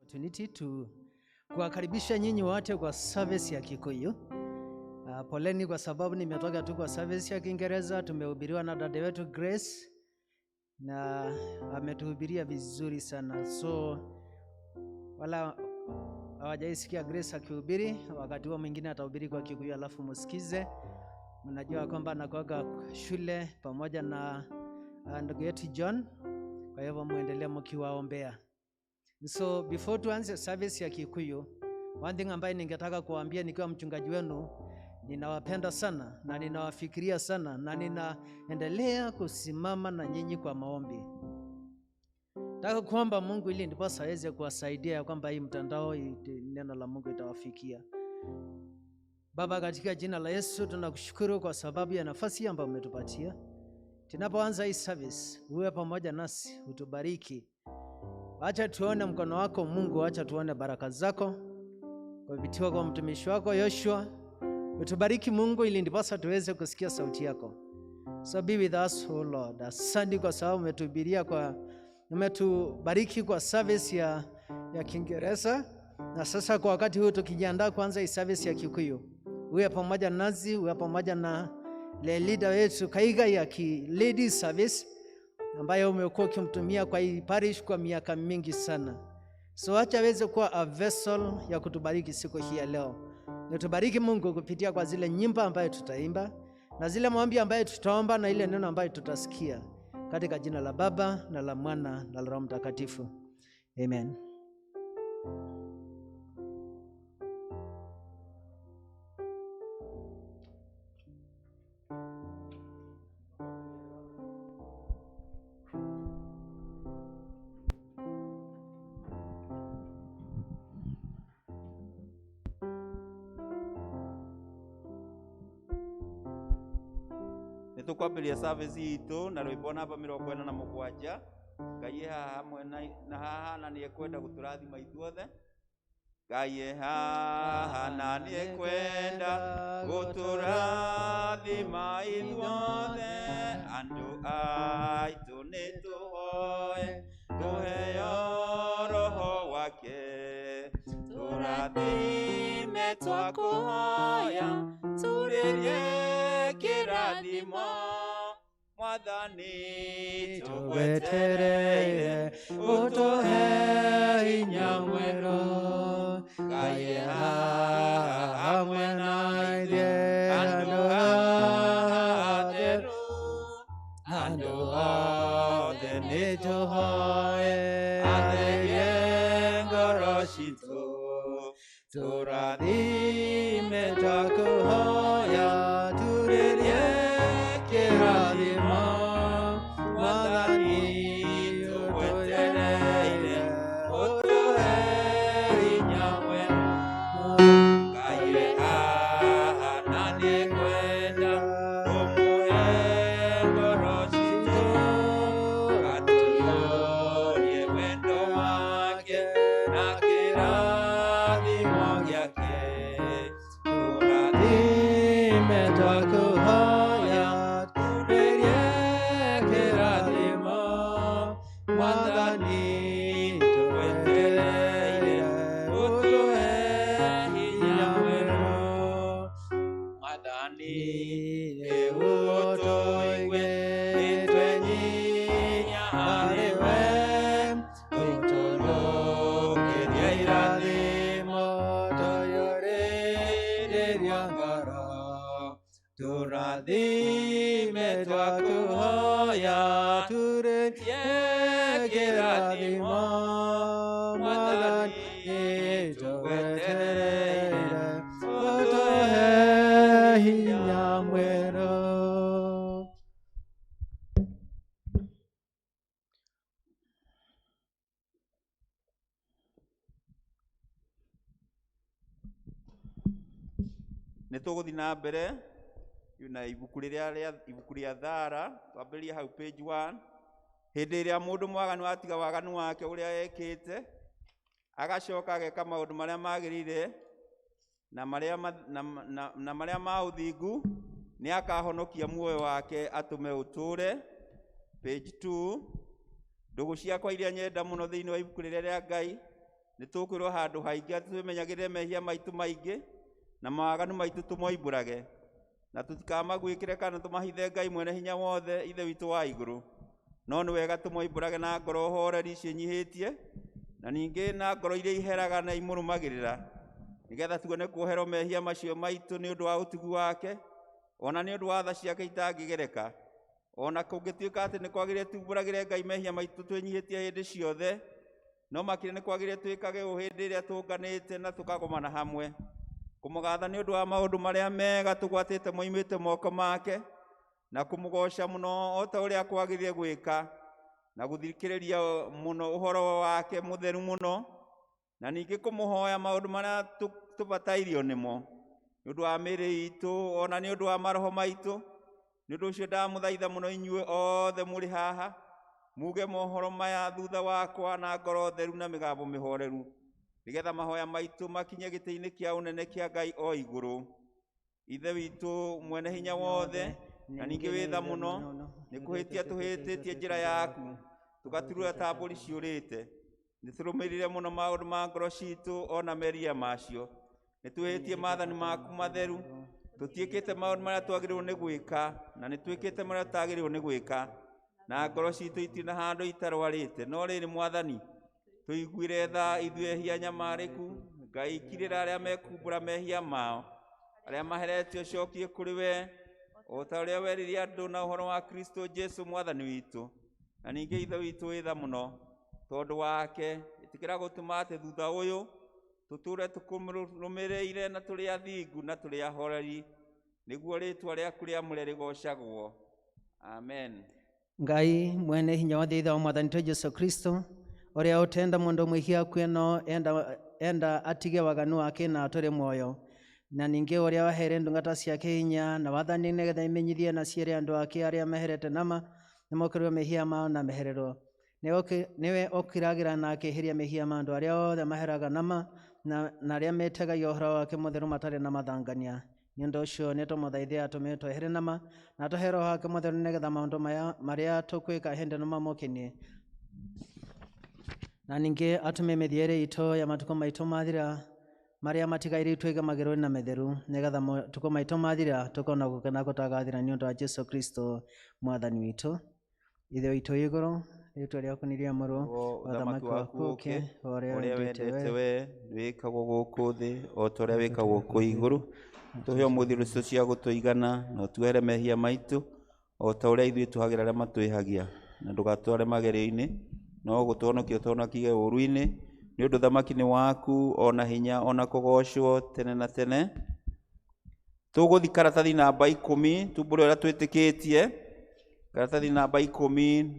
opportunity to kuwakaribisha nyinyi wote kwa service ya Kikuyu. Poleni kwa sababu nimetoka tu kwa service ya Kiingereza. Tumehubiriwa na dada wetu Grace na ametuhubiria vizuri sana. So wala hawajaisikia Grace akihubiri, wakati huo mwingine atahubiri kwa Kikuyu alafu msikize. Mnajua kwamba anakuaga shule pamoja na ndugu yetu John. Kwa hivyo muendelee mkiwaombea. So before tuanze service ya Kikuyu, one thing ambayo ningetaka kuambia nikiwa mchungaji wenu, ninawapenda sana na ninawafikiria sana na ninaendelea kusimama na nyinyi kwa maombi. Nataka kuomba Mungu ili ndipo aweze kuwasaidia kwamba hii mtandao neno la Mungu itawafikia. Baba, katika jina la Yesu tunakushukuru kwa sababu ya nafasi ambayo umetupatia. Tunapoanza hii service, uwe pamoja nasi, utubariki. Acha tuone mkono wako Mungu, acha tuone baraka zako kupitia kwa mtumishi wako Yoshua. Utubariki Mungu ili ndipasa tuweze kusikia sauti yako. So be with us, oh Lord. Asante kwa sababu umetubariki kwa service ya Kiingereza. Na sasa kwa wakati huu tukijiandaa kuanza hii service ya Kikuyu, uwe pamoja nasi, uwe pamoja na leader wetu Kaiga ya lady service ambayo umekuwa ukimtumia kwa hii parish kwa miaka mingi sana. So acha aweze kuwa a vessel ya kutubariki siku hii ya leo. Tubariki Mungu kupitia kwa zile nyimbo ambayo tutaimba na zile maombi ambayo tutaomba na ile neno ambayo tutasikia, katika jina la Baba na la Mwana na la Roho Mtakatifu. Amen. Tukwambiria service itu na rwimbo namba 47 Ngai hamwe na haha na ni ekwenda guturathima ithuothe. Ngai haha na ni ekwenda guturathima ithuothe. Andu aitu ni tuhoe tuheo roho wake, turathime twakuhoya turirie kirathimo. Mwathani tugwetereire utuhe hinya mwerũ. Ngai hamwe na ithuĩ andũ othe nĩtũhoe atherie ngoro citũ, tũrathime twakũhoya turĩrie kĩrathimo. Mwathani tũgwetereire ũtũhe hinya mwerũ. Ngai haha na nĩekwenda tũmũhe ngoro citũ, atũiyũrie wendo wake na kĩrathimo gĩake. Tũrathime twakũhoya turĩrie kĩrathimo. Mwathani tũgwetereire ũtũhe hinya mwerũ. Mwathani ũtũigue nĩtwenyinya harĩ we, ũtũrũkĩrie irathimo tũiyũrĩrĩria ngoro. Tũrathime twakũhoya turĩrie kĩrathimo. Mwathani tũgwetereire ũtũhe hinya mwerũ. Nĩtũgũthiĩ na mbere na ibuku rĩa Thara, twambĩrĩrie hau page 1. Hĩndĩ ĩrĩa mũndũ mwaganu atiga waganu wake ũrĩa ekĩte, agacoka ageka maũndũ marĩa magĩrĩire na marĩa ma ũthingu, nĩ akahonokia muoyo wake atũme ũtũre. Page 2. Ndũgũ ciakwa iria nyenda mũno thĩinĩ wa ibuku rĩrĩa rĩa Ngai, nĩ tũkwĩrwo handũ haingĩ atĩ twĩmenyagĩrĩre mehia maitũ maingĩ na mawaganu maitũ tũmoimbũrage, na tũtikamagwĩkĩre kana tũmahithe Ngai mwene hinya wothe ithe witũ wa igũrũ, no nĩ wega tũmoimbũrage na ngoro horeri ciĩnyihĩtie, na ningĩ na ngoro iria iheraga na imũrũmagĩrĩra, nĩgetha tuone kuoherwo mehia macio maitũ nĩ ũndũ wa ũtugi wake, ona nĩ ũndũ wa tha ciake itangĩgereka. Ona kũngĩtuĩka atĩ nĩ kwagĩrĩire tumbũragĩre Ngai mehia maitũ twĩnyihĩtie hĩndĩ ciothe, no makĩria nĩ kwagĩrĩire twĩkage ũũ hĩndĩ ĩrĩa tũnganĩte na tũkagomana hamwe, kũmũgatha nĩ ũndũ wa maũndũ marĩa mega tũgwatĩte moimĩte moko make, na kũmũgoca mũno o ta ũrĩa kwagĩrĩire gwĩka, na gũthikĩrĩria mũno ũhoro wake mũtheru mũno, na ningĩ kũmũhoya maũndũ marĩa tũbatairio nĩmo, nĩ ũndũ wa mĩĩrĩ itũ, ona nĩ ũndũ wa maroho maitũ. Nĩ ũndũ ũcio ndamũthaitha mũno inyuĩ othe mũrĩ haha, muge mohoro maya thutha wakwa na ngoro theru na mĩgambo mĩhoreru, nĩgetha mahoya maitũ makinye gĩtĩ-inĩ kĩa ũnene kĩa Ngai o igũrũ. Ithe witũ mwene hinya wothe, na ningĩ wĩ tha mũno, nĩ kũhĩtia tũhĩtĩtie njĩra yaku, tũgaturura ta mbũri ciũrĩte. Nĩ tũrũmĩrĩire mũno maũndũ ma ngoro citũ ona merirĩria macio. Nĩ twĩhĩtie maathani maku matheru, tũtiĩkĩte maũndũ marĩa twagĩrĩirwo nĩ gwĩka, na nĩ twĩkĩte marĩa tutagĩrĩirwo nĩ gwĩka, na ngoro citũ itirĩ na handũ itarwarĩte. No rĩrĩ Mwathani, tũiguire tha ithuĩ ehia nyamarĩku, Ngai ikirĩra arĩa mekumbũra mehia mao, arĩa maheretio cokie kũrĩ we, o ta ũrĩa weririe andũ na ũhoro wa Kristo Jesũ Mwathani witũ. Na ningĩ ithe witũ wĩ tha mũno tondũ wake, ĩtĩkĩra gũtũma atĩ thutha ũyũ tũtũre tũkũrũmĩrĩire na tũrĩ athingu na tũrĩ ahoreri, nĩguo rĩĩtwa rĩaku rĩamũre rĩgocagwo. Amen. Ngai mwene hinya wothe ithe wa Mwathani witũ Jesu Kristo, ũrĩa ũtenda mũndũ mwĩhia kwĩno enda atige waganu wake na atũre muoyo, na ningĩ ũrĩa waheire ndungata ciake hinya na wathani nĩgetha imenyithie na ciĩre andũ ake arĩa meherete nama nĩmokĩrĩrwo mehia mao na mehererwo. Nĩwe ũkiragĩra na akĩeheria mehia ma andũ arĩa othe maheraga nama na arĩa metegagia ũhoro wake mũtheru matarĩ na mathangania. Nĩ ũndũ ũcio nĩ tũmũthaithia atũme twehere nama na tũhe Roho wake mũtheru nĩgetha maũndũ maya marĩa tũkwĩka hĩndĩ ĩno mamũkenie. Na ningĩ atũme mĩthiĩre itũ ya matukũ maitũ mathira marĩa matigaire twĩgemagĩrwo na metheru, nĩgetha matukũ maitũ mathira tũkona gũkena gũtagathĩra nĩ ũndũ wa Jesu Kristo Mwathani witũ. Ithe witũ wĩ igũrũ, rĩĩtwa rĩaku nĩ rĩamũrwo, ũthamaki waku ũũke, ũrĩa wendete we wĩkagwo gũkũ thĩ o ta ũrĩa wĩkagwo kũ igũrũ. Tũhe ũmũthĩ rũciũ cia gũtũigana, na ũtuhere mehia maitũ o ta ũrĩa ithuĩ tũhagĩra arĩa matwĩhagia, na ndũgatware magerio-inĩ, no gũtũhonokia ũtũhonokie ũũru-inĩ, nĩ ũndũ thamaki nĩ waku, ona hinya, ona kũgocwo tene na tene. Tũgũthiĩ karatathi namba 10, tumbũre ũrĩa twĩtĩkĩtie. Karatathi namba 10: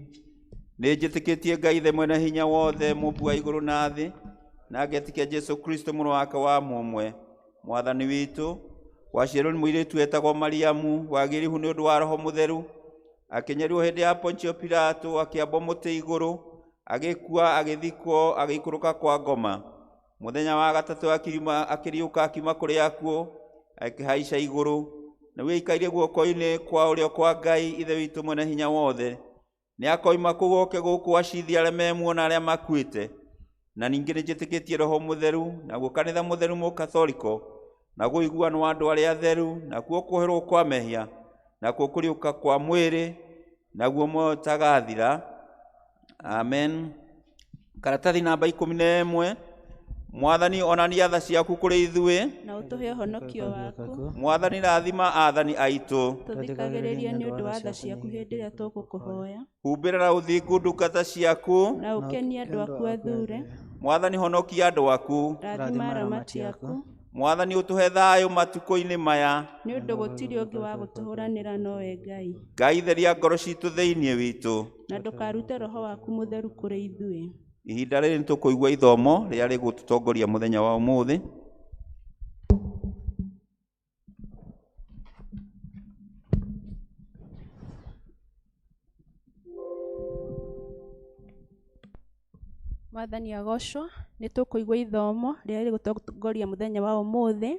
nĩ njĩtĩkĩtie Ngai ithe mwene hinya wothe, mũmbi wa igũrũ na thĩ, na ngetĩkia Jesu Kristo mũrũ wake wa mũmwe, Mwathani witũ, waciarwo nĩ mũirĩtu wetagwo Mariamu, wagĩrĩhu nĩ ũndũ wa Roho Mũtheru, akĩnyarirwo hĩndĩ ya Poncio Pilato, akĩambwo mũtĩ igũrũ, agĩkua, agĩthikwo, agĩikũrũka kwa ngoma. Mũthenya wa gatatũ akĩriũka akiuma kũrĩ akuũ, akĩhaica igũrũ, na wĩikairie guoko-inĩ kwa ũrĩo kwa Ngai ithe witũ mwene hinya wothe. Nĩ akoima kũu oke gũkũ acithia arĩa memuona arĩa makuĩte. Na ningĩ nĩ njĩtĩkĩtie Roho Mũtheru, naguo kanitha mũtheru mũkatholiko, naguo ũiguano wa andũ arĩa atheru, nakuo kũoherwo kwa mehia, nakuo kũriũka kwa mwĩrĩ, naguo muoyo ũtagathira. Amen. Karatathi namba 11: Mwathani onania tha ciaku kũrĩ ithuĩ, na ũtũhe ũhonokio waku. Mwathani rathima aathani aitũ, tũthikagĩrĩrie nĩ ũndũ wa tha ciaku hĩndĩ ĩrĩa tũgũkũhoya. humbĩra na ũthingu ndungata ciaku, na ũkenie andũ aku athuure. Mwathani honokia andũ aku, rathima aramati aku. Mwathani ũtũhe thayũ matukũ-inĩ maya, nĩ ũndũ gũtirĩ ũngĩ wa gũtũhũranĩra nowe Ngai. Ngai theria ngoro citũ thĩinĩ witũ, na ndũkarute Roho waku Mũtheru kũrĩ ithuĩ. Ihinda rĩrĩ nĩ tũkũigua ithomo rĩrĩa rĩgũtũtongoria mũthenya wa ũmũthĩ. Mwathani agocwo. Nĩ tũkũigua ithomo rĩrĩa rĩgũtongoria mũthenya wa ũmũthĩ,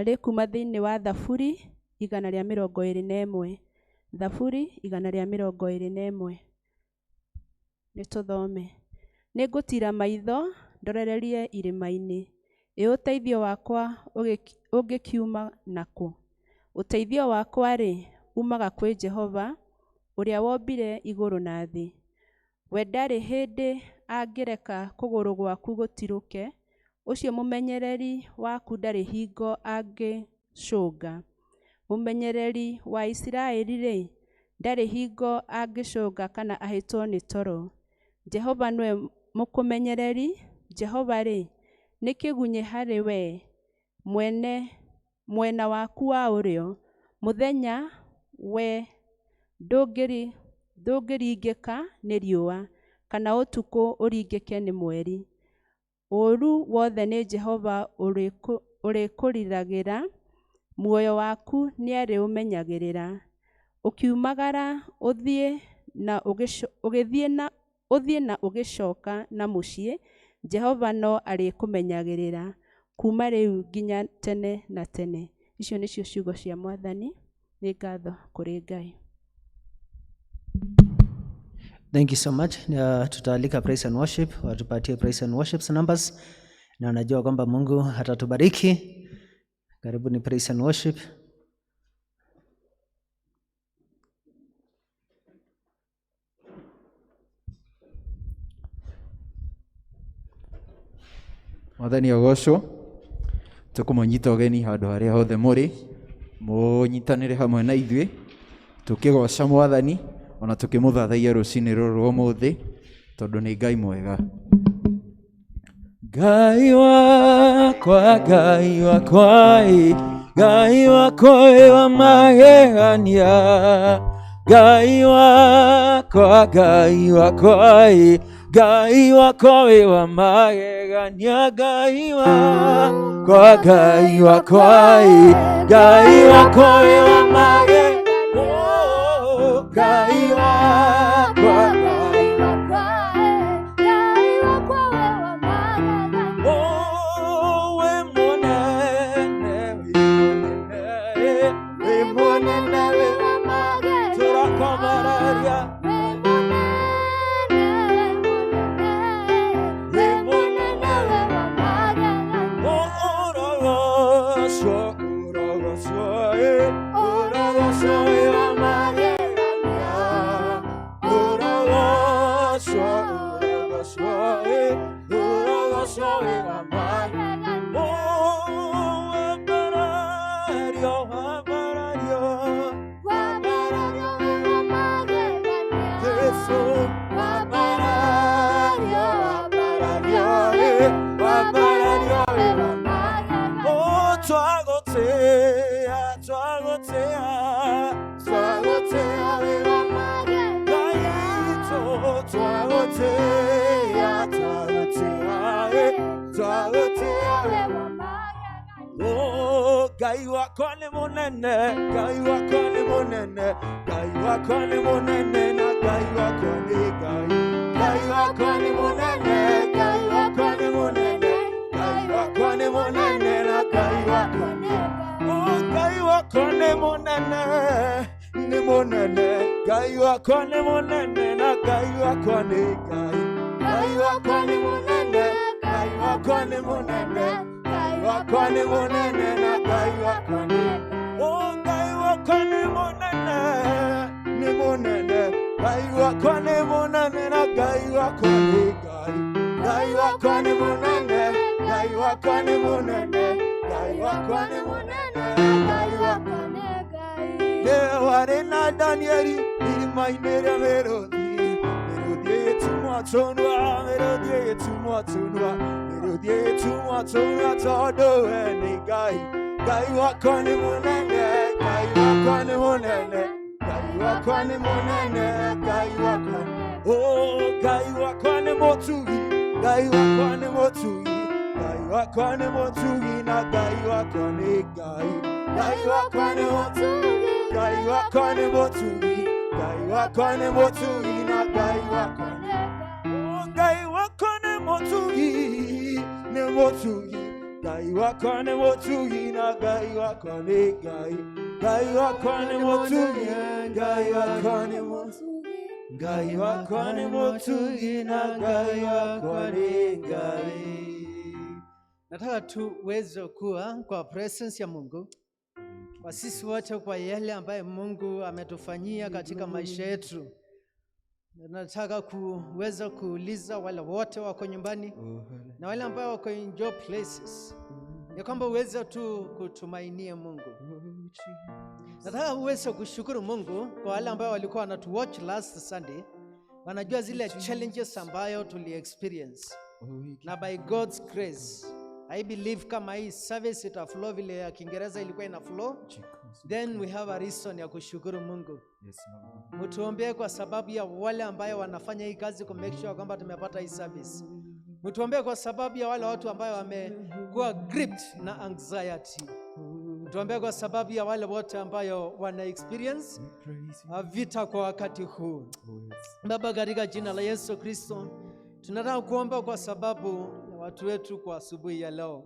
rĩkuma thĩinĩ wa Thaburi 121. Thaburi 121. Nĩ tũthome. Nĩ ngũtira maitho ndorererie irĩma-inĩ. Ũteithio wakwa ũngĩkiuma nakũ? Ũteithio wakwa-rĩ, umaga kwĩ Jehova, ũrĩa wombire igũrũ na thĩ. We ndarĩ hĩndĩ angĩreka kũgũrũ gwaku gũtirũke, ũcio mũmenyereri waku ndarĩ hingo angĩcũnga. Mũmenyereri wa Isiraeli-rĩ, ndarĩ hingo angĩcũnga kana ahĩtwo nĩ toro. Jehova nĩwe mũkũmenyereri. Jehova-rĩ, nĩ kĩgunyi harĩ we mwena waku wa ũrĩo. Mũthenya we ndũngĩringĩka nĩ riũa, kana ũtukũ ũringĩke nĩ mweri. Ũũru wothe nĩ Jehova ũrĩkũriragĩra, muoyo waku nĩarĩũmenyagĩrĩra. Ũkiumagara ũthiĩ na ũgĩcoka na mũciĩ, Jehova no arĩkũmenyagĩrĩra kuma rĩu nginya tene na tene. Icio nĩcio ciugo cia Mwathani. Nĩ ngatho kũrĩ Ngai. Thank you so much. Tutaalika praise and worship, watupatie praise and worship numbers, na najua kwamba Mungu atatubariki. Karibuni praise and worship. Mwathani agocwo, tũkũmũnyita ũgeni handũ harĩa hothe mũrĩ, mũnyitanĩre hamwe na ithuĩ tũkĩgoca Mwathani ona tũkĩmũthathaia rũcinĩ rũrũ rwa ũmũthĩ, tondũ nĩ Ngai mwega. Ngai wakwa, Ngai wakwa, Ngai wakwa wa magegania. Ngai wakwa, Ngai wakwa, Ngai wakwa wa magegania. Ngai wakwa, Ngai wakwa, Ngai wakwa wa magegania. Ngai wakwa, Ngai wakwa, Ngai wakwa wa magegania. Oh, we monene, we monene, we wa magegania. Turakomararia. Ngai wakwa nĩ mũnene, Ngai wakwa nĩ mũnene, Ngai wakwa nĩ mũnene na Ngai wakwa nĩ Ngai. Ngai wakwa nĩ mũnene, Ngai wakwa nĩ mũnene, Ngai wakwa nĩ mũnene na Ngai wakwa nĩ Ngai. Oh, Ngai wakwa nĩ mũnene, nĩ mũnene, Ngai wakwa nĩ mũnene na Ngai wakwa nĩ Ngai. Ngai wakwa nĩ mũnene, Ngai wakwa nĩ mũnene, Ngai wakwa nĩ mũnene na Ngai wakwa nĩ Ngai. Oh, Ngai wakwa nĩ mũnene, nĩ mũnene, Ngai wakwa nĩ mũnene na Ngai wakwa nĩ Ngai. Ngai wakwa nĩ mũnene, Ngai wakwa nĩ mũnene, Ngai wakwa nĩ mũnene na Ngai wakwa nĩ Ngai. Nĩwe warĩ na Danieli irima-inĩ rĩa mĩrũthi, mĩrũthi ĩgĩtumwo tũnua, mĩrũthi ĩgĩtumwo tũnua, mĩrũthi ĩgĩtumwo tũnua, tondũ we nĩ Ngai. Ngai wakwa nĩ mũnene, Ngai wakwa nĩ mũnene, Ngai wakwa nĩ mũnene, Ngai wakwa nĩ. Oh, Ngai wakwa nĩ mũtugi, Ngai wakwa nĩ mũtugi, Ngai wakwa nĩ mũtugi na Ngai wakwa nĩ Ngai. Ngai wakwa nĩ mũtugi, Ngai wakwa nĩ mũtugi, Ngai wakwa nĩ mũtugi na Ngai wakwa nĩ Ngai. Oh, Ngai wakwa nĩ mũtugi, nĩ mũtugi, Ngai wakwa nĩ mũtugi na Ngai wakwa nĩ Ngai. Ngai wakwa nĩ mũtugi, Ngai wakwa nĩ mũtugi. Ngai wakwa ni mutugi na Ngai wakwa ni Ngai. Nataka tuweze kuwa kwa presence ya Mungu, kwa sisi wote, kwa yale ambaye Mungu ametufanyia katika maisha yetu. Nataka kuweza kuuliza wale wote wako nyumbani na wale ambao wako in job places, ya kwamba uweze tu kutumainia Mungu. Nataka uweze kushukuru Mungu kwa wale ambao walikuwa wanatuwatch last Sunday. Wanajua zile challenges ambayo tuli experience, na by God's grace I believe kama hii service ita flow vile ya Kiingereza ilikuwa ina flow, then we have a reason ya kushukuru Mungu. Mtuombee kwa sababu ya wale ambao wanafanya hii kazi ku make sure kwamba tumepata hii service. Mtuombee kwa sababu ya wale watu ambao wamekuwa gripped na anxiety. Mtuombee kwa sababu ya wale wote ambao wana experience vita kwa wakati huu. Baba, katika jina la Yesu Kristo, tunataka kuomba kwa sababu ya watu wetu kwa asubuhi ya leo.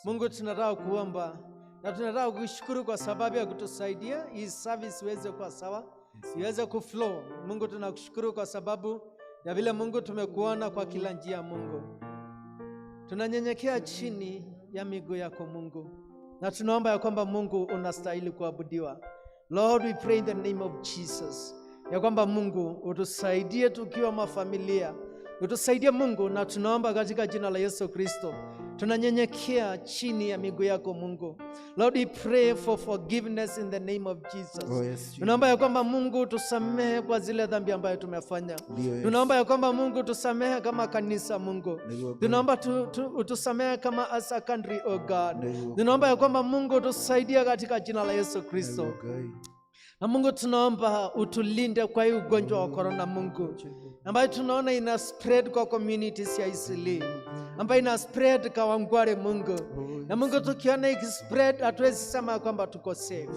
Mungu, tunataka kuomba na tunataka kushukuru kwa sababu ya kutusaidia hii service iweze kuwa sawa, iweze kuflow. Mungu, tunakushukuru kwa sababu ya vile Mungu tumekuona kwa kila njia. Mungu, tunanyenyekea chini ya miguu yako Mungu, na tunaomba ya kwamba Mungu unastahili kuabudiwa. Lord, we pray in the name of Jesus ya kwamba Mungu utusaidie tukiwa mafamilia, utusaidie Mungu, na tunaomba katika jina la Yesu Kristo, tunanyenyekea chini ya miguu yako Mungu. Lord, we pray for forgiveness in the name of Jesus. Tunaomba ya kwamba Mungu tusamehe kwa zile dhambi ambayo tumefanya. Tunaomba ya kwamba Mungu tusamehe kama kanisa Mungu. Tunaomba tusamehe kama as a country, oh God. Tunaomba ya kwamba Mungu tusaidie katika jina la Yesu Kristo. Na Mungu, tunaomba utulinde kwa hii ugonjwa wa corona Mungu, ambayo tunaona ina spread kwa communities ya Isili, ambayo ina spread kwa Wangware Mungu. Na Mungu, tukiona iki spread hatuwezi sema kwamba tuko safe.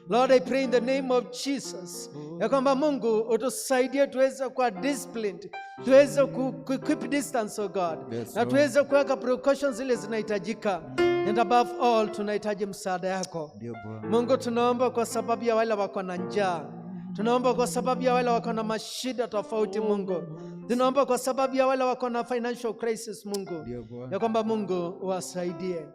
Lord, I pray in the name of Jesus ya kwamba Mungu utusaidie tuweze kuwa disciplined, tuweze keep distance, oh God, na tuweze kuweka precautions zile zinahitajika. And above all, tunahitaji msaada yako Mungu. Tunaomba kwa sababu ya wale wako na njaa, tunaomba kwa sababu ya wale wako na mashida tofauti Mungu, tunaomba kwa sababu ya wale wako na financial crisis Mungu, ya kwamba Mungu uwasaidie.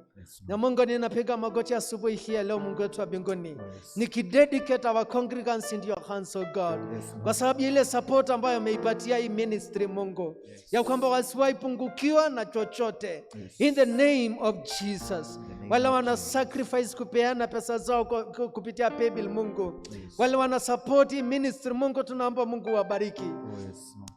Na Mungu, ninapiga magoti asubuhi hii leo Mungu wetu wa mbinguni, nikidedicate our congregants into your hands, oh God, kwa sababu ile support ambayo umeipatia hii ministry Mungu, ya kwamba wasiwahi pungukiwa na chochote, in the name of Jesus. Wale wana sacrifice kupeana pesa zao kupitia paybill Mungu, wale wana support hii ministry Mungu, tunaomba Mungu wabariki.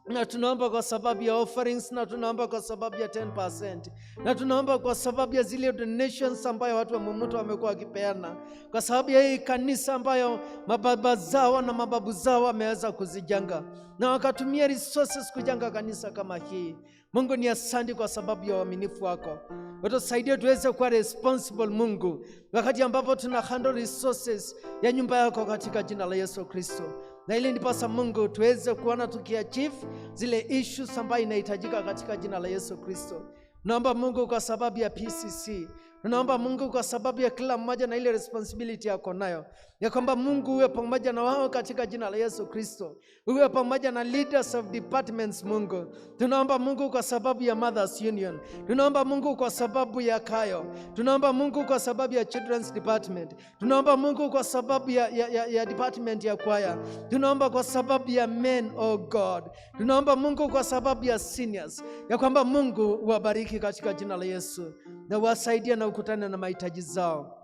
Na tunaomba kwa sababu ya offerings, na tunaomba kwa sababu ya 10%, na tunaomba kwa sababu ya zile donations ambayo watu wa mumuto wamekuwa wakipeana, kwa sababu ya hii kanisa ambayo mababa zao na mababu zao wameweza kuzijenga na wakatumia resources kujenga kanisa kama hii. Mungu, ni asante kwa sababu ya uaminifu wako. Utusaidie tuweze kuwa responsible Mungu, wakati ambapo tuna handle resources ya nyumba yako katika jina la Yesu Kristo. Na ili ndipasa Mungu tuweze kuona tukiachieve zile issues ambayo inahitajika katika jina la Yesu Kristo. Naomba Mungu kwa sababu ya PCC, tunaomba Mungu kwa sababu ya kila mmoja na ile responsibility yako nayo, ya kwamba Mungu uwe pamoja na wao katika jina la Yesu Kristo. Uwe pamoja na leaders of departments Mungu. Tunaomba Mungu kwa sababu ya Mothers Union. Tunaomba Mungu kwa sababu ya Kayo. Tunaomba Mungu kwa sababu ya Children's Department. Tunaomba Mungu kwa sababu ya department ya kwaya. Tunaomba kwa sababu ya men, oh God. Tunaomba Mungu kwa sababu ya seniors, ya kwamba Mungu wabariki katika jina la Yesu, na wasaidia na ukutane na mahitaji zao.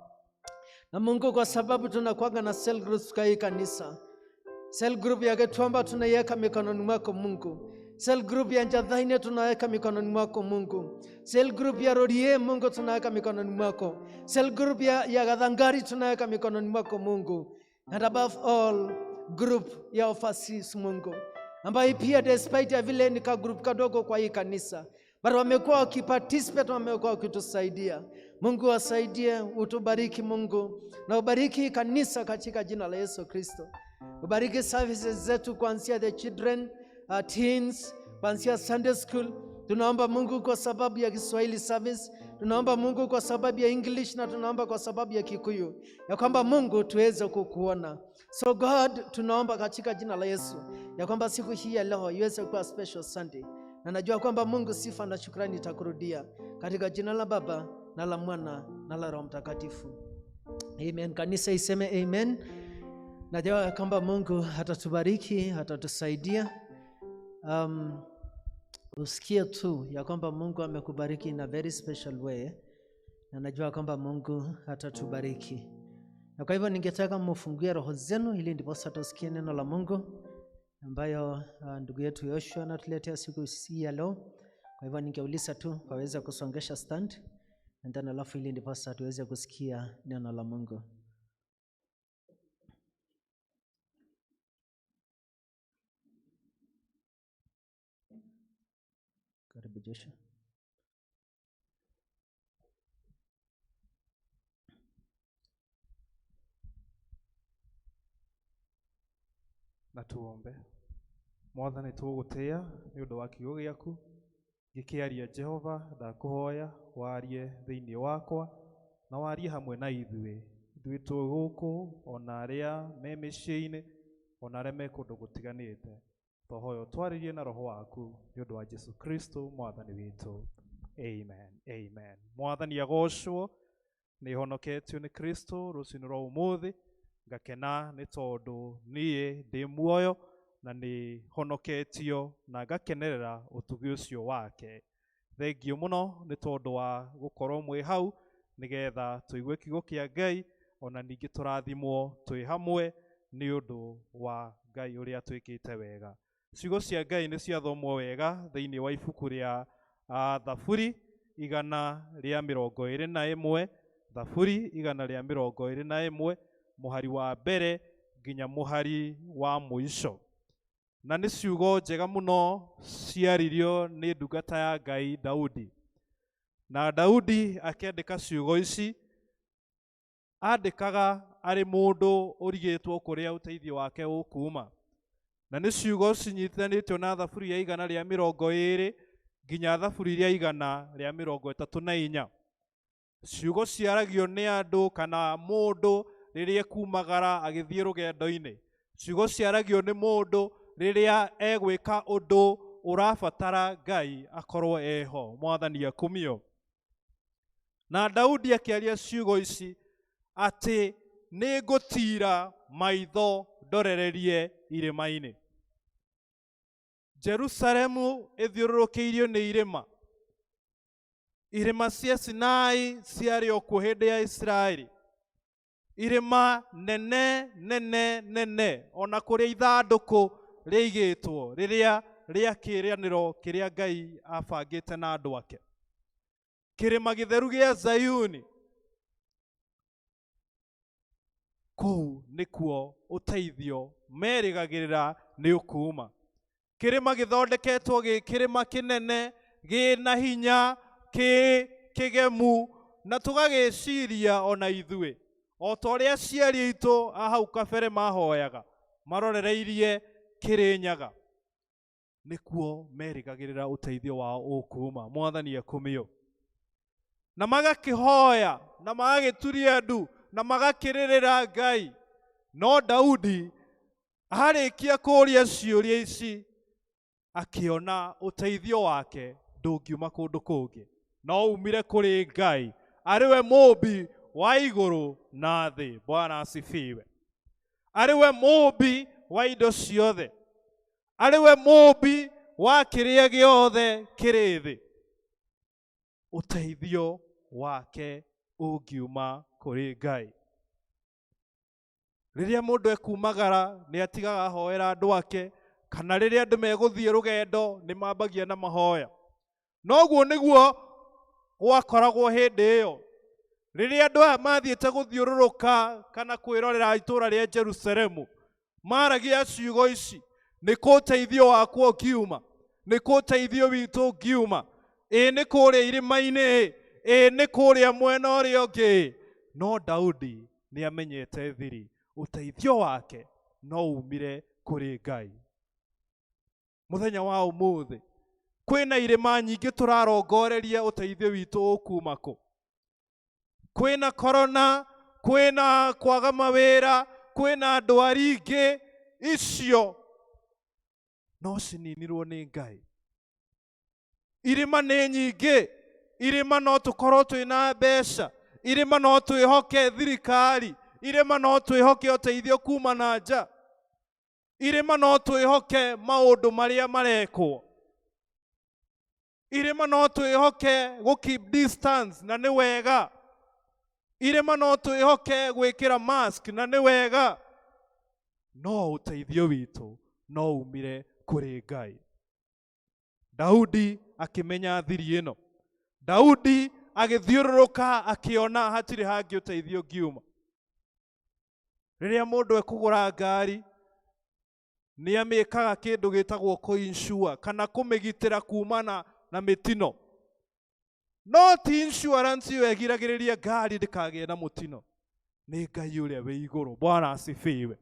Na Mungu, kwa sababu tunakuanga na cell groups kwa hii kanisa, cell group ya Getuamba tunaiweka mikononi mwako Mungu. Cell group ya Njadhaine tunaweka mikononi mwako Mungu. Cell group ya Rodie Mungu tunaweka mikononi mwako. Cell group ya Gathangari tunaweka mikononi mwako Mungu. And above all, group ya overseas Mungu, ambayo pia despite ya vile ni ka group kadogo kwa hii kanisa, bado wamekuwa wakiparticipate, wamekuwa wakitusaidia. Mungu wasaidie, utubariki Mungu, na ubariki kanisa katika jina la Yesu Kristo. Ubariki services zetu kuanzia the children, teens, kuanzia Sunday school. Tunaomba Mungu kwa sababu ya Kiswahili service, tunaomba Mungu kwa sababu ya English na tunaomba kwa sababu ya Kikuyu, ya kwamba Mungu tuweze kukuona. So God, tunaomba katika jina la Yesu ya kwamba siku hii ya leo iweze kuwa special Sunday, na najua kwamba Mungu, sifa na shukrani itakurudia katika jina la Baba na la Mwana na la Roho Mtakatifu. Amen. Kanisa iseme amen. Najua kwamba Mungu atatubariki, atatusaidia. Usikie tu ya kwamba Mungu amekubariki in a very special way, na najua kwamba Mungu atatubariki. Na kwa hivyo ningetaka mfungue roho zenu ili ndipo sasa tusikie neno la Mungu ambayo ndugu yetu Yoshua anatuletea siku hii ya leo. Kwa hivyo ningeuliza tu waweze kusongesha stand, and then alafu ili ndipo sasa tuweze kusikia neno la Mungu. Karibu Joshua. Na tuombe. Mwathani tugutia ni undu wa kiugo giaku gikiaria Jehova, ndakuhoya warie thiini wakwa na warie hamwe na ithuĩ tu guku ona aria me mĩciĩ-inĩ ona aria me kundu gutiganĩte. Tũhoya twaririe na roho waku ni undu wa Jesu Kristo mwathani witu. Amen. Amen. Mwathani agocwo. Nĩ honoketio nĩ Kristo rũciinĩ rwa ũmũthĩ, ngakena nĩ tondũ niĩ ndĩ muoyo na nĩ honoketio na ngakenerera ũtugi ũcio wake. Thengiũ mũno nĩ tondũ wa gũkorwo mwĩ hau nĩgetha tũigue kiugo kĩa Ngai, ona ningĩ tũrathimwo twĩ hamwe nĩ ũndũ wa Ngai ũrĩa twĩkĩte wega. Ciugo cia Ngai nĩ ciathomwo wega thĩinĩ wa ibuku rĩa Thaburi 121, Thaburi 121, mũhari wa mbere nginya mũhari wa mũico. Na nĩ ciugo njega mũno ciaririo nĩ ndungata ya Ngai Daudi. Na Daudi akĩandĩka ciugo ici andĩkaga arĩ mũndũ ũrigĩtwo kũrĩa ũteithio wake ũkuuma. Na nĩ ciugo cinyitithanĩtio na Thaburi ya 120 nginya Thaburi ya 134. Ciugo ciaragio nĩ andũ kana mũndũ rĩrĩa ekumagara agĩthiĩ rũgendo-inĩ. Ciugo ciaragio nĩ mũndũ rĩrĩa egwĩka ũndũ ũrabatara Ngai akorwo eho. Mwathani akumio. Na Daudi akĩaria ciugo ici atĩ nĩ ngũtira maitho ndorererie irĩma-inĩ. Jerusalemu ĩthiũrũrũkĩirio nĩ irĩma. Irĩma cia Sinai ciarĩ o kuo hĩndĩ ya Israeli. Irĩma nene nene nene, ona kũrĩa ithandũkũ rĩigĩtwo rĩrĩa rĩa kĩĩranĩro kĩrĩa Ngai abangĩte na andũ ake. Kĩrĩma gĩtheru gĩa Zayuni, kũu nĩkuo ũteithio merĩgagĩrĩra nĩ ũkuuma. Kĩrĩma gĩthondeketwo gĩ kĩrĩma kĩnene, gĩna hinya, kĩgemu, na tũgagĩciria ona ithuĩ o ta ũrĩa aciari aitũ a hau kabere mahoyaga marorereirie Kĩrĩnyaga, nĩkuo merĩgagĩrĩra ũteithio wao ũkuuma. Mwathani akumio. Na magakĩhoya na magagĩturia ndu na magakĩrĩrĩra Ngai. No Daudi arĩkia kũũria ciũria ici akĩona ũteithio wake ndũngiuma kũndũ kũngĩ, no umire kũrĩ Ngai arĩwe mũmbi wa igũrũ na thĩ. Bwana asifiwe. Arĩwe mũmbi wa indo ciothe, arĩwe mũmbi wa kĩrĩa gĩothe kĩrĩ thĩ. Ũteithio wake ũngiuma kũrĩ Ngai. Rĩrĩa mũndũ ekumagara nĩ atigaga ahoera andũ ake, kana rĩrĩa andũ megũthiĩ rũgendo nĩ mambagia na mahoya. Noguo nĩguo gwakoragwo hĩndĩ ĩyo. Rĩrĩa andũ aya mathiĩte gũthiũrũrũka kana kwĩrorera itũũra rĩa Jerusalemu, maragia ciugo ici, nĩ kũ ũteithio wakwo ũngiuma? Nĩ kũ ũteithio witũ ũngiuma? Nĩ kũrĩa irĩma-inĩ? Nĩ kũrĩa mwena ũrĩa ũngĩ? No Daudi nĩ amenyete thiri, ũteithio wake no umire kũrĩ Ngai. Mũthenya wa ũmũthĩ kwĩna irĩma nyingĩ tũrarongoreria ũteithio witũ ũkuma kũ. Kwĩna korona, kwĩna kwaga mawĩra, kwĩna ndwari ingĩ, icio no cininirwo nĩ Ngai. Irĩma nĩ nyingĩ, irĩma no tũkorwo twĩna mbeca, irĩma no twĩhoke thirikari, irĩma no twĩhoke ũteithio kuma na nja, irĩma no twĩhoke maũndũ marĩa marekwo, irĩma no twĩhoke gũ keep distance na nĩ wega, irĩma no twĩhoke gwĩkĩra mask na nĩ wega, no ũteithio witũ no umire kũrĩ Ngai. Daudi akĩmenya thiri ĩno. Daudi agĩthiũrũrũka akĩona hatirĩ hangĩ ũteithio ũngiuma. Rĩrĩa mũndũ ekũgũra ngari, nĩ amĩkaga kĩndũ gĩtagwo kũ-insure kana kũmĩgitĩra kumana na mĩtino. No ti insurance ĩyo ĩgiragĩrĩria ngari ndĩkagĩe na mũtino. Nĩ Ngai ũrĩa wĩ igũrũ. Bwana asifiwe.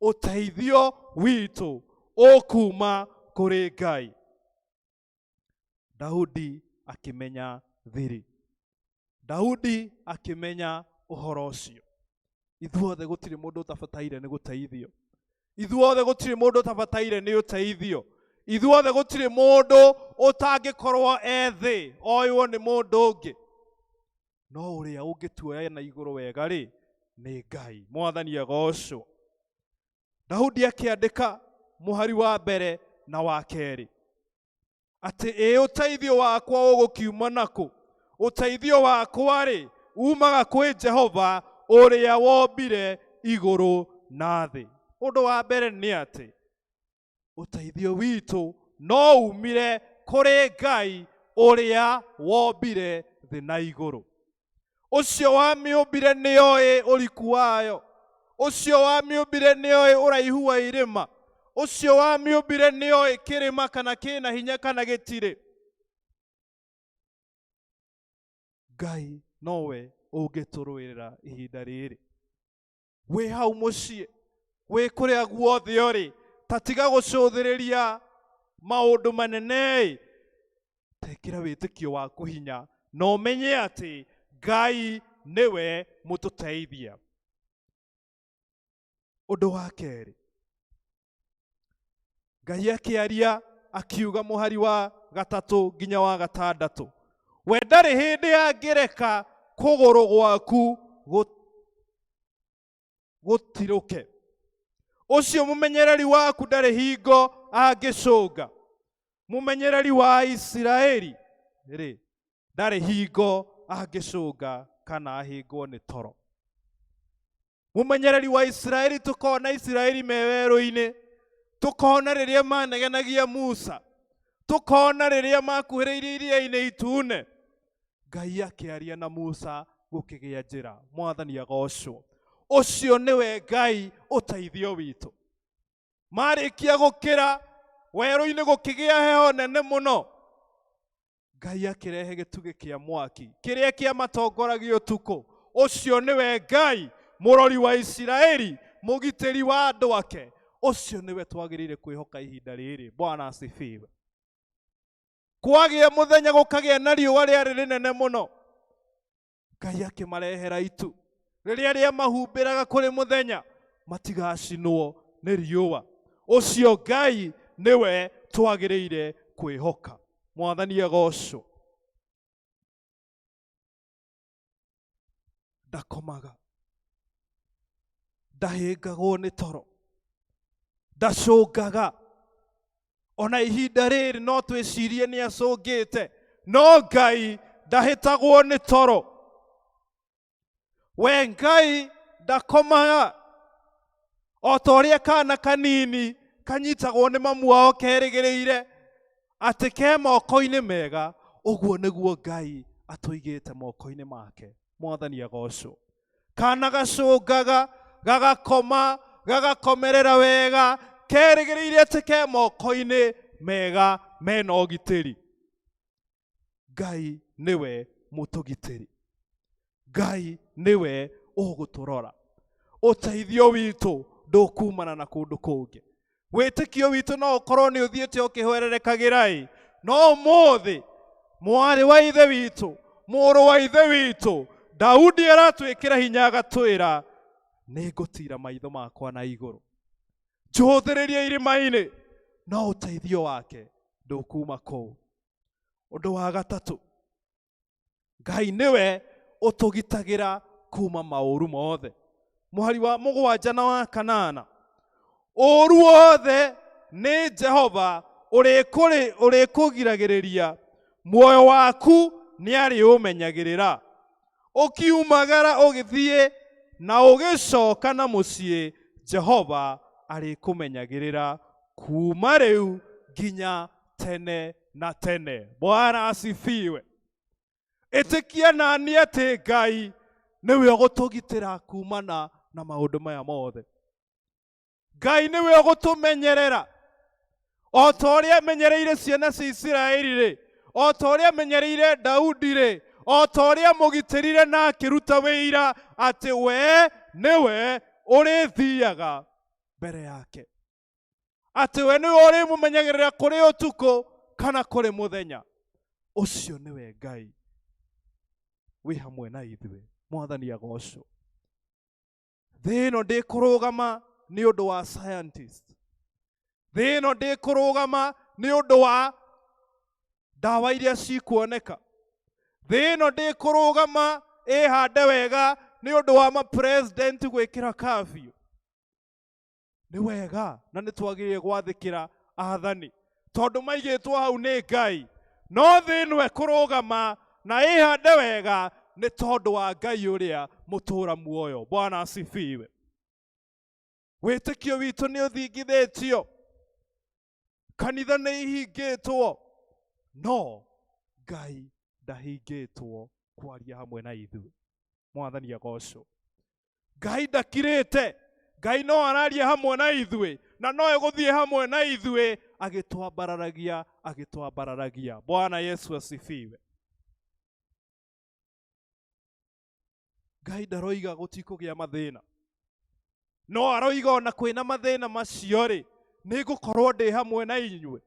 Ũteithio witũ ũkuma kũrĩ Ngai. Daudi akĩmenya thiri. Daudi akĩmenya ũhoro ũcio. Ithuothe gũtirĩ mũndũ ũtabataire nĩ gũteithio. Ithuothe gũtirĩ mũndũ ũtabataire nĩ ũteithio. Ithuothe gũtirĩ mũndũ ũtangĩkorwo ethĩ oywo nĩ mũndũ ũngĩ. No ũrĩa ũngĩtuoya na igũrũ wega rĩ, nĩ Ngai. Mwathani agocwo. Daudi akĩandĩka mũhari wa mbere na wa kerĩ atĩ ũteithio wakwa ũgũkiuma nakũ? Ũteithio wakwa rĩ umaga kwĩ Jehova ũrĩa wombire igũrũ na thĩ. Ũndũ wa mbere nĩ atĩ ũteithio witũ no umire kũrĩ Ngai ũrĩa wombire thĩ na igũrũ. Ũcio wamĩũmbire nĩoĩ ũriku wayo. Ũcio wamĩũmbire nĩoĩ ũraihu wa irĩma. Ũcio wamĩũmbire nĩoĩ kĩrĩma kana kĩna hinya kana gĩtirĩ. Ngai nowe ũngĩtũrũĩrĩra ihinda rĩrĩ. Wĩ hau mũciĩ, wĩ kũrĩa guothe ũrĩ, ta tiga gũcũthĩrĩria maũndũ manene, tekĩra wĩtĩkio waku hinya na ũmenye atĩ Ngai nĩwe mũtũteithia. Ũndũ wa kerĩ, Ngai akĩaria akiuga mũhari wa gatatũ nginya wa gatandatũ, we ndarĩ hĩndĩ angĩreka kũgũrũ gwaku gũtirũke. Ũcio mũmenyereri waku ndarĩ hingo angĩcũnga. Mũmenyereri wa Isiraeli rĩ, ndarĩ hingo angĩcũnga kana ahingwo nĩ toro. Mũmenyereri wa Isiraeli, tũkona Isiraeli me werũ-inĩ, tũkona rĩrĩa manegenagia Musa, tũkona rĩrĩa makuhĩrĩirie iria-inĩ itune, Ngai akĩaria na Musa gũkĩgĩa njĩra. Mwathani agocwo. Ũcio nĩwe Ngai ũteithio witũ. Marĩkia gũkĩra werũ-inĩ gũkĩgĩa heho nene mũno, Ngai akĩrehe gĩtugĩ kĩa mwaki kĩrĩa kĩamatongoragia ũtukũ. Ũcio nĩwe Ngai mũrori wa Isiraeli, mũgitĩri wa andũ ake. Ũcio nĩwe twagĩrĩire kwĩhoka ihinda rĩrĩ. Bwana asifiwe. Kwagĩa mũthenya gũkagĩa na riũa rĩarĩ rĩnene mũno, Ngai akĩmarehera itu rĩrĩa rĩamahumbĩraga kũrĩ mũthenya matigacinwo nĩ riũa. Ũcio Ngai nĩwe twagĩrĩire kwĩhoka. Mwathani agocwo. Ndakomaga, ndahĩngagwo nĩ toro, ndacũngaga. Ona ihinda rĩrĩ no twĩcirie nĩ acũngĩte, no Ngai ndahĩtagwo nĩ toro. We Ngai ndakomaga, o ta ũrĩa kana kanini kanyitagwo nĩ mamu wao kerĩgĩrĩire atĩ ke moko-inĩ mega, ũguo nĩguo Ngai atũigĩte moko-inĩ make. Mwathani agocwo. Kana gacũngaga, gagakoma, gagakomerera wega, kerĩgĩrĩire atĩ ke moko-inĩ mega mena ũgitĩri. Ngai nĩwe mũtũgitĩri. Ngai nĩwe ũgũtũrora. Ũteithio witũ ndũkumana na kũndũ kũngĩ. Wĩtĩkio witũ no ũkorwo nĩ ũthiĩte ũkĩhwererekagĩra, no mũthĩ mwarĩ wa ithe witũ, mũrũ wa ithe witũ Daudi aratwĩkĩra hinya agatwĩra, nĩ ngũtira maitho makwa na igũrũ, njũthĩrĩrie irĩma-inĩ, no ũteithio wake ndũkuma kũu. Ũndũ wa gatatũ, Ngai nĩwe ũtũgitagĩra kuma maũru mothe. Mũhari wa 7 na wa 8, ũru wothe nĩ Jehova ũrĩkũgiragĩrĩria, muoyo waku nĩ arĩũmenyagĩrĩra. Ũkiumagara ũgĩthiĩ na ũgĩcoka na mũciĩ, Jehova arĩkũmenyagĩrĩra kuma rĩu nginya tene na tene. Bwana asifiwe. Ĩtĩkia nani atĩ Ngai nĩwe ũgũtũgitĩra kumana na maũndũ maya mothe. Ngai nĩwe ũgũtũmenyerera, o ta ũrĩa amenyereire ciana cia Isiraeli rĩ, o ta ũrĩa amenyereire Daudi rĩ, o ta ũrĩa mũgitĩrire na akĩruta wĩira atĩ we nĩwe ũrĩthiaga mbere yake, atĩ we nĩwe ũrĩmũmenyagĩrĩra kũrĩ ũtukũ kana kũrĩ mũthenya. Ũcio nĩwe Ngai wĩ hamwe na ithuĩ. Mwathani agocwo. Thĩ ĩno ndĩkũrũgama nĩ ũndũ wa scientist. Thĩ ĩno ndĩkũrũgama nĩ ũndũ wa ndawa iria cikuoneka. Thĩ ĩno ndĩkũrũgama ĩhande wega nĩ ũndũ wa ma-president gwĩkĩra curfew. Nĩ wega na nĩ twagĩrĩire gwathĩkĩra aathani, tondũ maigĩtwo hau nĩ Ngai. No thĩ ĩno ĩkũrũgama na ĩhande wega nĩ tondũ wa Ngai ũrĩa mũtũra muoyo. Bwana asifiwe. Wĩtĩkio witũ nĩ ũthingithĩtio, kanitha nĩ ihingĩtwo, no Ngai ndahingĩtwo kwaria hamwe na ithuĩ. Mwathani agocwo. Ngai ndakirĩte. Ngai no araria hamwe na ithuĩ, na no egũthiĩ hamwe na ithuĩ agĩtwambararagia. Bwana Yesu asifiwe. Ngai ndaroiga gũtikũgĩa mathĩna, no aroiga ona kwĩna mathĩna macio rĩ, nĩ ngũkorwo ndĩ hamwe na inyuĩ.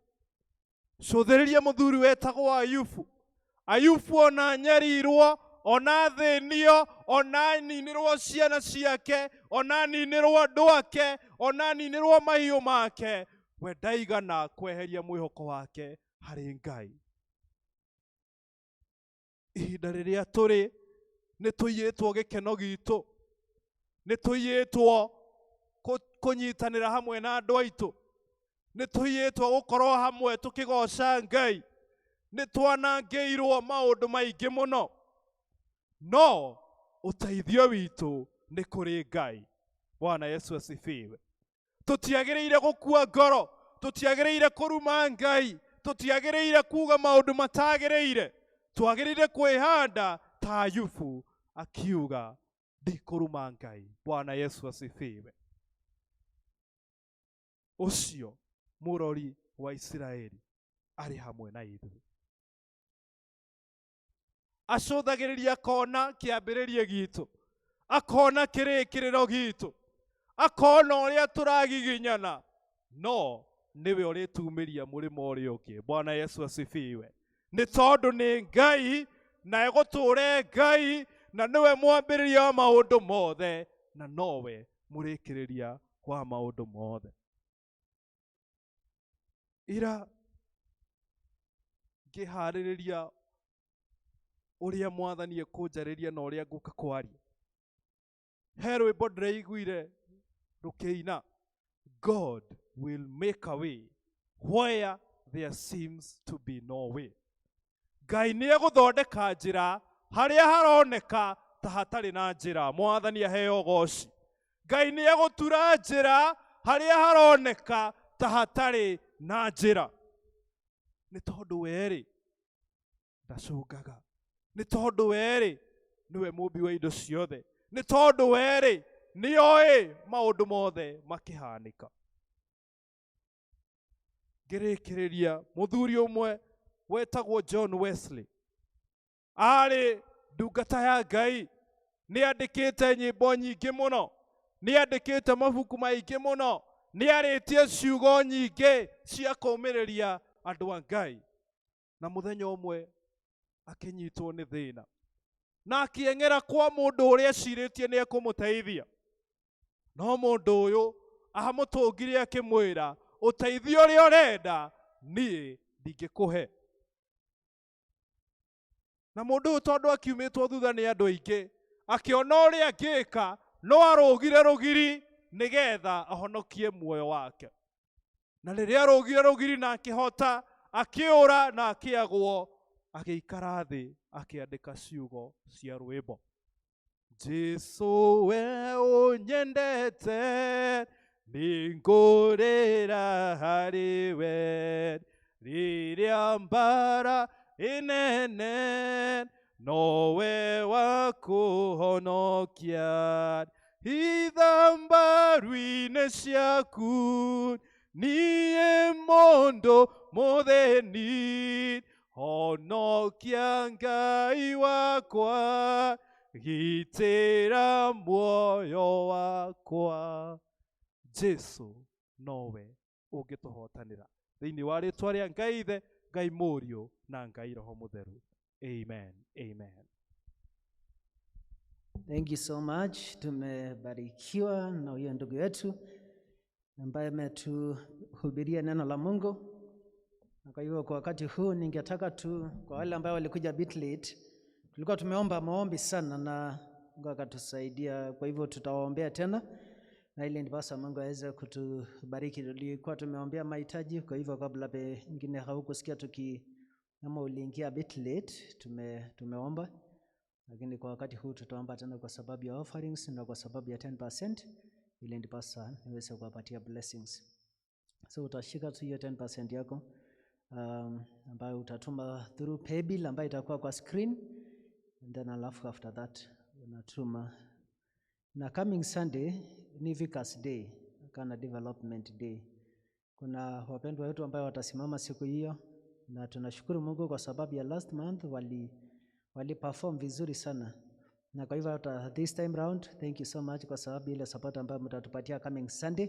Cũthĩrĩria mũthuri wetagwo Ayubu. Ayubu ona nyarirwo, ona thĩnio, ona ninĩrwo ciana ciake, ona ninĩrwo andũ ake, ona ninĩrwo mahiũ make, we ndaigana kweheria mwĩhoko wake harĩ Ngai. Ihinda rĩrĩa tũrĩ nĩ tũiyĩtwo gĩkeno gitũ, nĩ tũiyĩtwo kũnyitanĩra hamwe na andũ aitũ, nĩ tũiyĩtwo gũkorwo hamwe tũkĩgoca Ngai, nĩ twanangĩirwo maũndũ maingĩ mũno, no ũteithio witũ nĩ kũrĩ Ngai. Bwana Yesu asifiwe. Tũtiagĩrĩire gũkua ngoro, tũtiagĩrĩire kũruma Ngai, tũtiagĩrĩire kuga maũndũ matagĩrĩire, twagĩrĩire kwĩhanda ta Ayubu akiuga ndikũruma Ngai. Bwana Yesu asifiwe. Ũcio mũrori wa Isiraeli arĩ hamwe na ithuĩ, acũthagĩrĩria akona kĩambĩrĩria gitũ, akona kĩrĩkĩrĩro gitũ, akona ũrĩa tũragiginyana, no nĩwe ũrĩtumĩria mũrĩmo ũrĩa ũngĩ. Bwana Yesu asifiwe. Nĩ tondũ nĩ Ngai na egũtũũre Ngai, na nĩwe mwambĩrĩria wa maũndũ mothe, na nowe mũrĩkĩrĩria wa maũndũ mothe. Ira ngĩharĩrĩria ũrĩa Mwathani ekũnjarĩria na ũrĩa ngũka kwaria, he rwĩmbo ndĩraiguire rũkĩina, God will make a way where there seems to be no way. Ngai nĩ egũthondeka njĩra harĩa haroneka ta hatarĩ na njĩra. Mwathani aheo goci. Ngai nĩ egũtura njĩra harĩa haroneka ta hatarĩ na njĩra. Nĩ tondũ we-rĩ ndacũngaga, nĩ tondũ we-rĩ nĩwe mũmbi wa indo ciothe, nĩ tondũ we-rĩ nĩoĩ maũndũ mothe makĩhanĩka. Ngĩrĩkĩrĩria, mũthuri ũmwe wetagwo John Wesley arĩ ndungata ya Ngai, nĩandĩkĩte nyĩmbo nyingĩ mũno, nĩandĩkĩte mabuku maingĩ mũno, nĩarĩtie ciugo nyingĩ cia kũũmĩrĩria andũ a Ngai. na muthenya umwe akinyitwo ni thina na akieng'era kwa mundu uria eciritie ni ekumuteithia, no mundu uyu ahamutungire akimwira uteithio uria urenda nie ndingikuhe. Na mundu uyu tondu akiumitwo thutha ni andu aingi akiona uria angika, no arugire rugiri nigetha ahonokie muoyo wake. Na riria arugire rugiri na akihota, akiura na akiagwo, agiikara thi akiandika ciugo cia rwimbo. Jesu we unyendete, ningurira hariwe, riria mbara inene nowe wakuhonokia. Hitha mbaru-inĩ ciaku niĩ mũndũ mũthĩni, honokia Ngai wakwa, gitĩra muoyo wakwa. Jesu nowe ũngĩtũhotanĩra thĩinĩ wa rĩtwa rĩa Ngai Ithe, Ngai Mũriũ na Ngai Roho Mũtheru. Amen. Amen. Thank you so much. Tumebarikiwa na huyo ndugu yetu ambaye ametuhubiria neno la Mungu. Na kwa hivyo kwa wakati huu ningetaka tu, kwa wale ambao walikuja bit late, tulikuwa tumeomba maombi sana na Mungu akatusaidia. Kwa hivyo tutawaombea tena na ili ndipasa Mungu aweze kutubariki. Tulikuwa tumeombea mahitaji, kwa hivyo kabla pengine haukusikia kama uliingia bit late, tumeomba. Lakini kwa wakati huu tutaomba tena kwa sababu ya offerings na kwa sababu ya 10% ili ndipasa niweze kuwapatia blessings. So utashika tu hiyo 10% yako ambayo utatuma through paybill ambayo itakuwa kwa screen, and then alafu after that unatuma. Na coming Sunday ni Vikas Day, kana development day. Kuna wapendwa wetu ambao watasimama siku hiyo, na tunashukuru Mungu kwa sababu ya last month wali perform vizuri sana. Na kwa hivyo this time round, thank you so much kwa sababu ile support ambayo mtatupatia coming Sunday.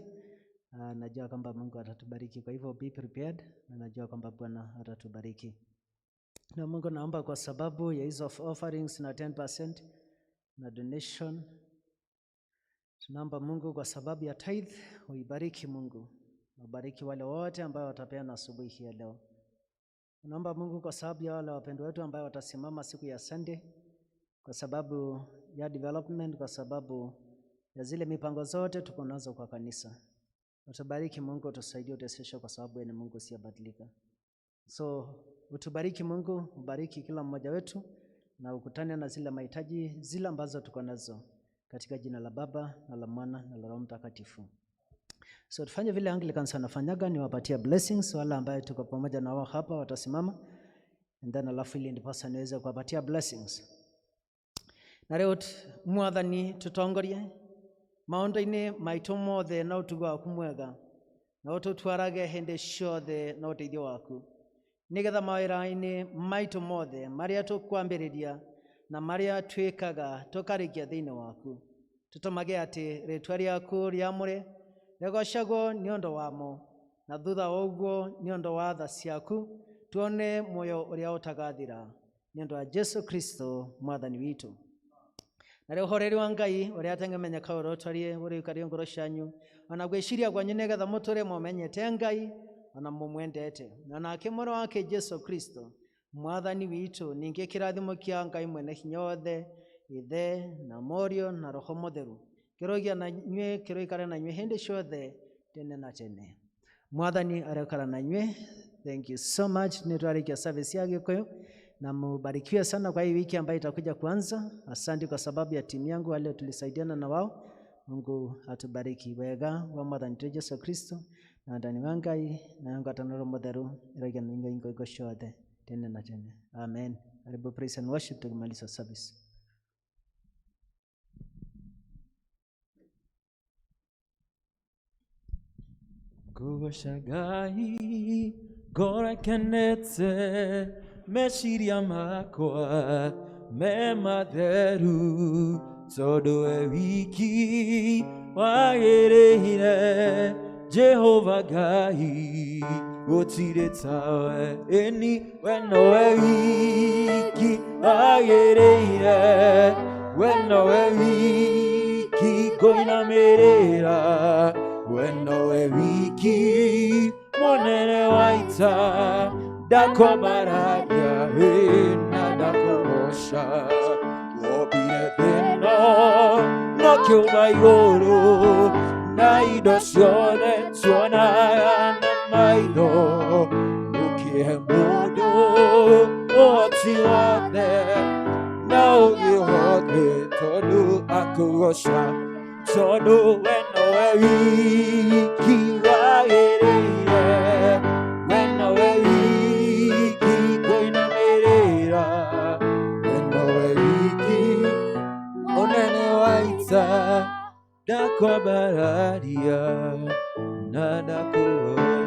Najua kwamba Mungu atatubariki, kwa hivyo be prepared, na najua kwamba Bwana atatubariki. Na Mungu naomba kwa sababu ya hizo offerings na 10% na donation, tunaomba Mungu kwa sababu ya tithe, uibariki Mungu. Ubariki wale wote ambao watapeana asubuhi hii ya leo. Naomba Mungu kwa sababu ya wale wapendwa wetu ambao watasimama siku ya Sunday, kwa sababu ya development, kwa sababu ya zile mipango zote tuko nazo kwa kanisa. Utubariki Mungu, utusaidie, utuwezeshe kwa sababu ni Mungu siyabadilika. So utubariki Mungu, ubariki kila mmoja wetu na ukutane na zile mahitaji zile ambazo tuko nazo, katika jina la Baba na la Mwana na la Roho Mtakatifu. So tufanye vile Anglicans wanafanyaga, ni wapatia blessings wala ambaye tuko pamoja na wao hapa watasimama, and then alafu ili ndipasa niweze kuwapatia blessings. Na leo mwathani tutongorie maundu-ini maitu mothe na utugo waku mwega, na ututwarage hindi ciothe na uteithio waku, nigetha mawira-ini maitu mothe maria tukwambiriria na maria twikaga tukarikia thiini waku, tutumage ati ritwa riaku riamure regocagwo ni undu wamo, na thutha wa uguo ni undu wa tha ciaku tuone muoyo uria utagathira, ni undu wa Jesu Kristo mwathani witu. Na rĩu horeri wa Ngai ũrĩa atengemenyeka ũrotwarie ũrĩukarie ngoro cianyu, ona gwĩciria kwanyu nĩgetha mũtũre mũmenyete Ngai ona mũmwendete, na nake mwana wake Jesu Kristo mwathani witũ, ningĩ kĩrathimo kĩa Ngai mwene hinya wothe, Ithe na Mũriũ na Roho Mũtheru, kĩroigia na inyuĩ kĩroikare na inyuĩ hĩndĩ ciothe tene na tene. Mwathani arokara na inyuĩ. Thank you so much. Nĩtwarĩkia service ya Gĩkũyũ na mbarikiwe sana kwa hii wiki ambayo itakuja kuanza. Asante kwa sababu ya timu yangu wale tulisaidiana na wao. Mungu atubariki. Wega wa mwathani wetu Yesu Kristo na ndani wa Ngai na ngwatanĩro Roho Mũtheru ĩroiga na ingo ciothe tene na tene. Amen. Karibu praise and worship tukimaliza service. Kugoca Ngai ngorekenete, meciria makwa me matheru, tondu we wiki wagĩrĩire Jehova Ngai gutire tawe eni we nowe wiki agereire we nowe wiki koinamirira we nowe wiki monene waita ndakobararia na ndakobosha wobire thino no kiuma iguru na indo ciothe tuonaga na maitho ukihe mundu ũhoti wothe na ũgĩ wothe tondu akũgoca tondu we nowe wiki wagĩrĩire we nowe wiki kũinamĩrĩra we nowe wiki mũnene wa ita ndakobararia na ndakũgoca